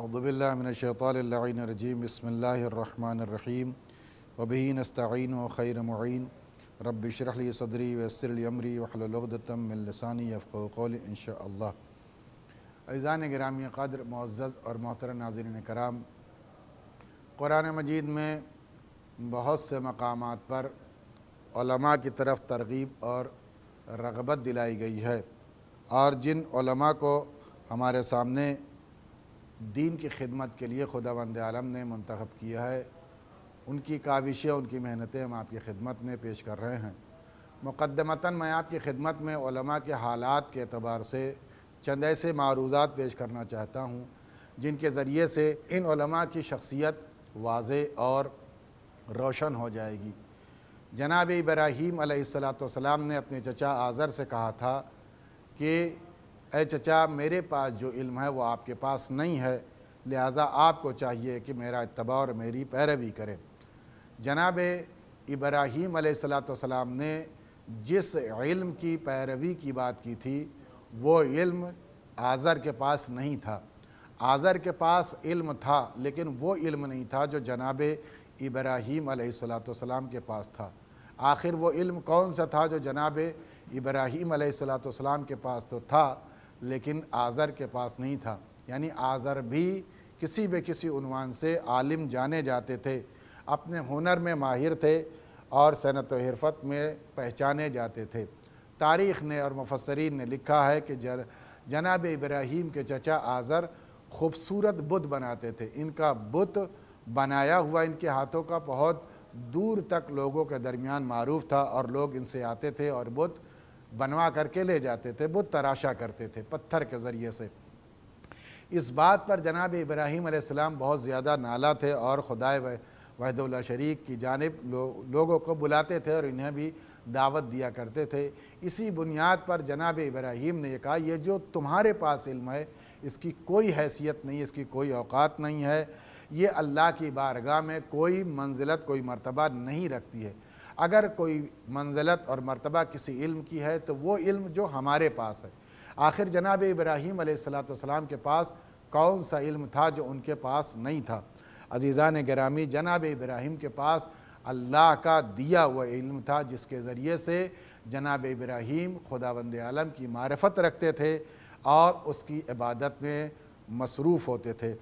اعوذ باللہ من الشیطان اللعین الرجیم بسم اللہ الرحمن الرحیم وبہ نستعین وخیر معین رب اشرح لی صدری ویسر لی امری واحلل عقدۃ من لسانی یفقہوا قولی انشاءاللہ۔ عزیزان گرامی قدر، معزز اور محترم ناظرین کرام، قرآن مجید میں بہت سے مقامات پر علماء کی طرف ترغیب اور رغبت دلائی گئی ہے، اور جن علماء کو ہمارے سامنے دین کی خدمت کے لیے خداوند عالم نے منتخب کیا ہے، ان کی کاوشیں، ان کی محنتیں ہم آپ کی خدمت میں پیش کر رہے ہیں۔ مقدمتاً میں آپ کی خدمت میں علماء کے حالات کے اعتبار سے چند ایسے معروضات پیش کرنا چاہتا ہوں جن کے ذریعے سے ان علماء کی شخصیت واضح اور روشن ہو جائے گی۔ جناب ابراہیم علیہ السلام نے اپنے چچا آزر سے کہا تھا کہ اے چچا، میرے پاس جو علم ہے وہ آپ کے پاس نہیں ہے، لہٰذا آپ کو چاہیے کہ میرا اتباع اور میری پیروی کریں۔ جناب ابراہیم علیہ السلام نے جس علم کی پیروی کی بات کی تھی وہ علم آزر کے پاس نہیں تھا۔ آزر کے پاس علم تھا لیکن وہ علم نہیں تھا جو جناب ابراہیم علیہ السلام کے پاس تھا۔ آخر وہ علم کون سا تھا جو جناب ابراہیم علیہ السلام کے پاس تو تھا لیکن آزر کے پاس نہیں تھا؟ یعنی آزر بھی کسی عنوان سے عالم جانے جاتے تھے، اپنے ہنر میں ماہر تھے اور صنعت و حرفت میں پہچانے جاتے تھے۔ تاریخ نے اور مفسرین نے لکھا ہے کہ جناب ابراہیم کے چچا آزر خوبصورت بت بناتے تھے۔ ان کا بت بنایا ہوا ان کے ہاتھوں کا بہت دور تک لوگوں کے درمیان معروف تھا، اور لوگ ان سے آتے تھے اور بت بنوا کر کے لے جاتے تھے، بت تراشا کرتے تھے پتھر کے ذریعے سے۔ اس بات پر جناب ابراہیم علیہ السلام بہت زیادہ نالا تھے اور خدائے وحدہ لا شریک کی جانب لوگوں کو بلاتے تھے اور انہیں بھی دعوت دیا کرتے تھے۔ اسی بنیاد پر جناب ابراہیم نے یہ کہا، یہ جو تمہارے پاس علم ہے اس کی کوئی حیثیت نہیں، اس کی کوئی اوقات نہیں ہے، یہ اللہ کی بارگاہ میں کوئی منزلت، کوئی مرتبہ نہیں رکھتی ہے۔ اگر کوئی منزلت اور مرتبہ کسی علم کی ہے تو وہ علم جو ہمارے پاس ہے۔ آخر جناب ابراہیم علیہ السلام کے پاس کون سا علم تھا جو ان کے پاس نہیں تھا؟ عزیزان گرامی، جناب ابراہیم کے پاس اللہ کا دیا ہوا علم تھا جس کے ذریعے سے جناب ابراہیم خداوند عالم کی معرفت رکھتے تھے اور اس کی عبادت میں مصروف ہوتے تھے۔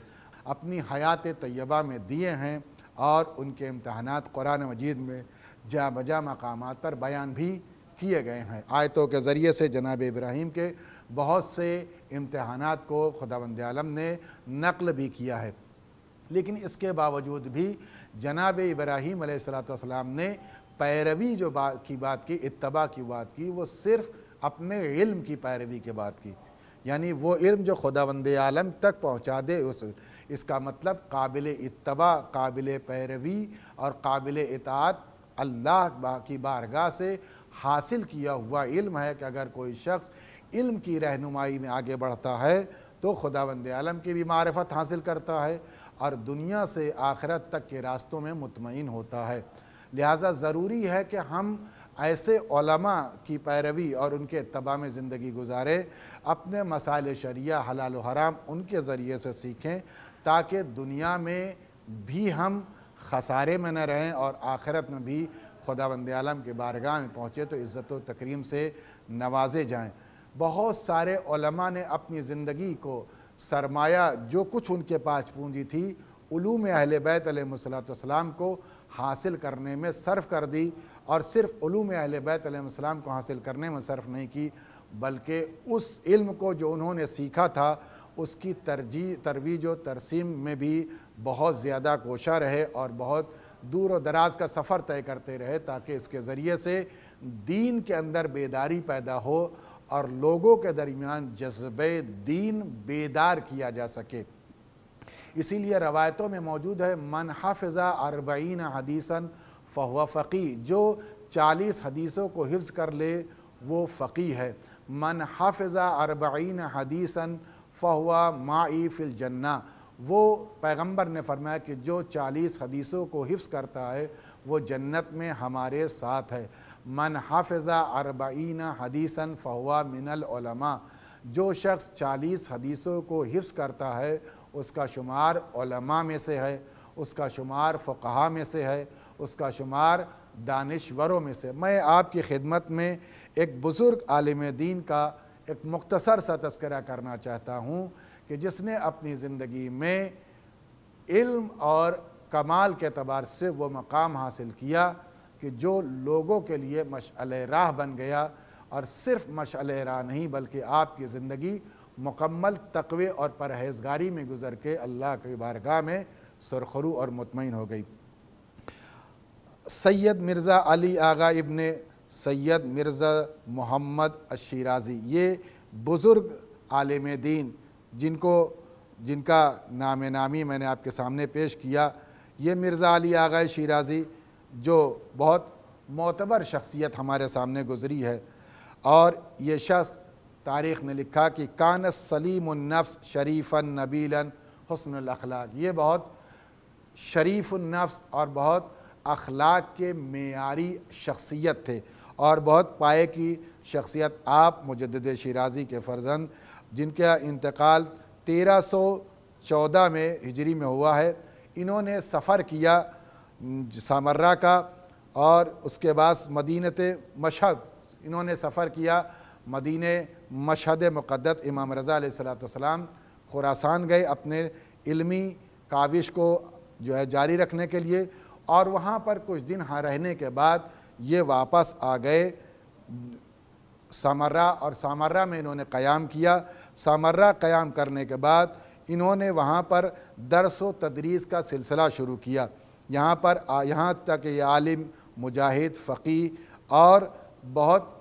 اپنی حیات طیبہ میں دیے ہیں اور ان کے امتحانات قرآن مجید میں جا بجا مقامات پر بیان بھی کیے گئے ہیں۔ آیتوں کے ذریعے سے جناب ابراہیم کے بہت سے امتحانات کو خداوند عالم نے نقل بھی کیا ہے، لیکن اس کے باوجود بھی جناب ابراہیم علیہ السلام نے پیروی جو بات کی، اتباع کی بات کی، وہ صرف اپنے علم کی پیروی کے بات کی۔ یعنی وہ علم جو خداوند عالم تک پہنچا دے، اس کا مطلب قابل اتباع، قابل پیروی اور قابل اطاعت اللہ کی بارگاہ سے حاصل کیا ہوا علم ہے کہ اگر کوئی شخص علم کی رہنمائی میں آگے بڑھتا ہے تو خداوند عالم کی بھی معرفت حاصل کرتا ہے اور دنیا سے آخرت تک کے راستوں میں مطمئن ہوتا ہے۔ لہٰذا ضروری ہے کہ ہم ایسے علماء کی پیروی اور ان کے اتباع میں زندگی گزاریں، اپنے مسائل شریعہ، حلال و حرام ان کے ذریعے سے سیکھیں تاکہ دنیا میں بھی ہم خسارے میں نہ رہیں اور آخرت میں بھی خداوند عالم کے بارگاہ میں پہنچے تو عزت و تکریم سے نوازے جائیں۔ بہت سارے علماء نے اپنی زندگی کو سرمایہ جو کچھ ان کے پاس پونجی تھی علوم اہل بیت علیہ السلام کو حاصل کرنے میں صرف کر دی، اور صرف علوم اہل بیت علیہ السلام کو حاصل کرنے میں صرف نہیں کی بلکہ اس علم کو جو انہوں نے سیکھا تھا اس کی ترویج و ترسیم میں بھی بہت زیادہ کوشاں رہے اور بہت دور و دراز کا سفر طے کرتے رہے تاکہ اس کے ذریعے سے دین کے اندر بیداری پیدا ہو اور لوگوں کے درمیان جذبہ دین بیدار کیا جا سکے۔ اسی لیے روایتوں میں موجود ہے، من حفظ 40 حدیثا فہو فقیہ، جو 40 حدیثوں کو حفظ کر لے وہ فقیہ ہے۔ من حفظ 40 حدیثا فہو معی فی الجنہ، وہ پیغمبر نے فرمایا کہ جو 40 حدیثوں کو حفظ کرتا ہے وہ جنت میں ہمارے ساتھ ہے۔ من حفظ 40 حدیثا فہو من العلماء، جو شخص 40 حدیثوں کو حفظ کرتا ہے اس کا شمار علماء میں سے ہے، اس کا شمار فقہا میں سے ہے، اس کا شمار دانشوروں میں سے۔ میں آپ کی خدمت میں ایک بزرگ عالم دین کا ایک مختصر سا تذکرہ کرنا چاہتا ہوں کہ جس نے اپنی زندگی میں علم اور کمال کے اعتبار سے وہ مقام حاصل کیا کہ جو لوگوں کے لیے مشعل راہ بن گیا، اور صرف مشعل راہ نہیں بلکہ آپ کی زندگی مکمل تقوی اور پرہیزگاری میں گزر کے اللہ کی بارگاہ میں سرخرو اور مطمئن ہو گئی۔ سید مرزا علی آغا ابن سید مرزا محمد الشیرازی، یہ بزرگ عالم دین جن کا نام نامی میں نے آپ کے سامنے پیش کیا، یہ مرزا علی آغا شیرازی جو بہت معتبر شخصیت ہمارے سامنے گزری ہے، اور یہ شخص تاریخ نے لکھا کہ کان سلیم النفس شریفا نبیلا حسن الاخلاق، یہ بہت شریف النفس اور بہت اخلاق کے معیاری شخصیت تھے، اور بہت پائے کی شخصیت۔ آپ مجدد شیرازی کے فرزند جن کا انتقال 1314 میں ہجری میں ہوا ہے، انہوں نے سفر کیا سامرہ کا، اور اس کے بعد مدینہ مشہد انہوں نے سفر کیا، مدینہ مشہد مقدس امام رضا علیہ السلام خراسان گئے اپنے علمی کاوش کو جاری رکھنے کے لیے، اور وہاں پر کچھ دن رہنے کے بعد یہ واپس آ گئے سامرہ، اور سامرہ میں انہوں نے قیام کیا۔ سامرہ قیام کرنے کے بعد انہوں نے وہاں پر درس و تدریس کا سلسلہ شروع کیا، یہاں تک یہ عالم، مجاہد، فقیہ اور بہت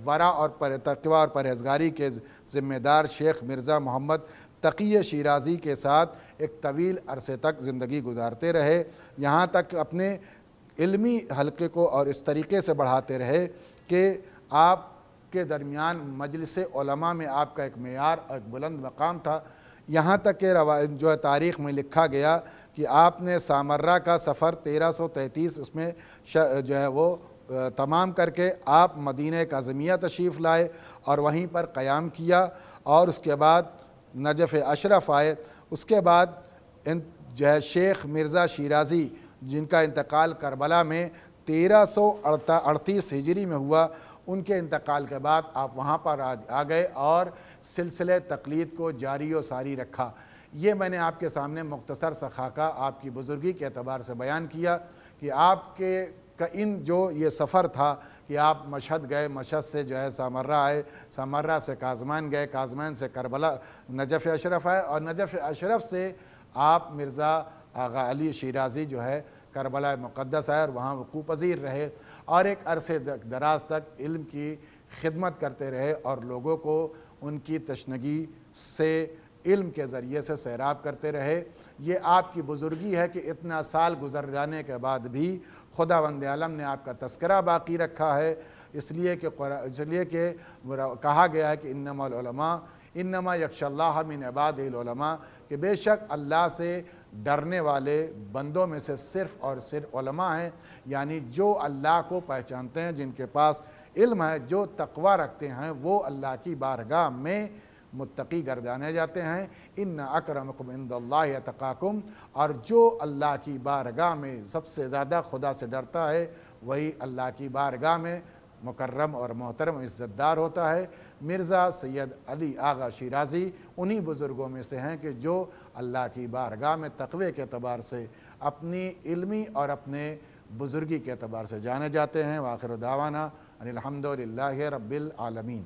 ورع اور تقویٰ اور پرہیزگاری کے ذمہ دار شیخ مرزا محمد تقی شیرازی کے ساتھ ایک طویل عرصے تک زندگی گزارتے رہے، یہاں تک اپنے علمی حلقے کو اور اس طریقے سے بڑھاتے رہے کہ آپ کے درمیان مجلس علماء میں آپ کا ایک معیار اور ایک بلند مقام تھا، یہاں تک کہ تاریخ میں لکھا گیا کہ آپ نے سامرہ کا سفر 1333 اس میں وہ تمام کر کے آپ مدینہ کاظمیہ تشریف لائے اور وہیں پر قیام کیا، اور اس کے بعد نجف اشرف آئے۔ اس کے بعد شیخ مرزا شیرازی جن کا انتقال کربلا میں 1338 ہجری میں ہوا، ان کے انتقال کے بعد آپ وہاں پر آ گئے اور سلسلہ تقلید کو جاری و ساری رکھا۔ یہ میں نے آپ کے سامنے مختصر سا خاکہ آپ کی بزرگی کے اعتبار سے بیان کیا کہ آپ کے یہ سفر تھا کہ آپ مشہد گئے، مشہد سے سامرہ آئے، سامرہ سے کاظمان گئے، کاظمان سے کربلا نجف اشرف آئے، اور نجف اشرف سے آپ مرزا آغا علی شیرازی کربلا مقدس آئے اور وہاں وقوع پذیر رہے، اور ایک عرصے دراز تک علم کی خدمت کرتے رہے اور لوگوں کو ان کی تشنگی سے علم کے ذریعے سے سیراب کرتے رہے۔ یہ آپ کی بزرگی ہے کہ اتنا سال گزر جانے کے بعد بھی خداوند عالم نے آپ کا تذکرہ باقی رکھا ہے، اس لیے کہ کہا گیا ہے کہ انما العلماء انما یخشی اللہ من عبادہ العلماء، کہ بے شک اللہ سے ڈرنے والے بندوں میں سے صرف اور صرف علماء ہیں، یعنی جو اللہ کو پہچانتے ہیں، جن کے پاس علم ہے، جو تقوی رکھتے ہیں، وہ اللہ کی بارگاہ میں متقی گردانے جاتے ہیں۔ ان اکرمکم عند اللہ اتقاکم، اور جو اللہ کی بارگاہ میں سب سے زیادہ خدا سے ڈرتا ہے وہی اللہ کی بارگاہ میں مکرم اور محترم عزت دار ہوتا ہے۔ مرزا سید علی آغا شیرازی انہی بزرگوں میں سے ہیں کہ جو اللہ کی بارگاہ میں تقوی کے اعتبار سے اپنی علمی اور اپنے بزرگی کے اعتبار سے جانے جاتے ہیں۔ وآخر دعوانا ان الحمد للہ رب العالمین۔